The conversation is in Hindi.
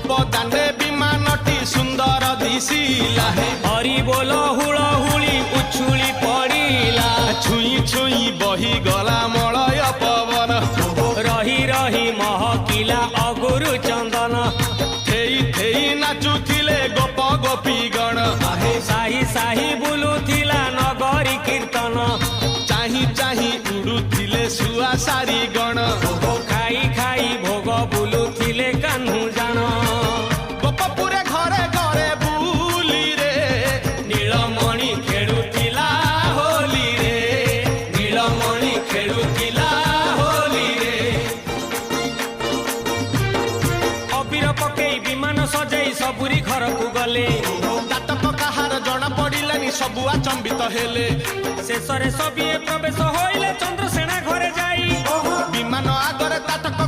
गोप दांडे विमानटी सुंदर दिशिला हरि बोल हुलहुली उछुली पड़िला छुई छुई बही गला मलय पवन रही रही महकिला अगुरु चंदन थेई थेई नाचुथिले गोप गोपी गण साही साही बुलुथिला नगरी कीर्तन चाही चाही उड़ुथिले सुआ सारी गण खाई खाई भोग बुलुथिले कान्हू जान गोपपुरे घरे घरे बुली रे नीलमणि खेलुथिला होली रे नीलमणि खेलुथिला होली रे अबीर पकेई विमान सजाई सबुरी घर को गले नाटक काहार जଣା पड़िलानी सबु अचंबित हेले शेषरे सबिए प्रवेश होइले चंद्रसेना घरे जाई विमान आगरे नाटक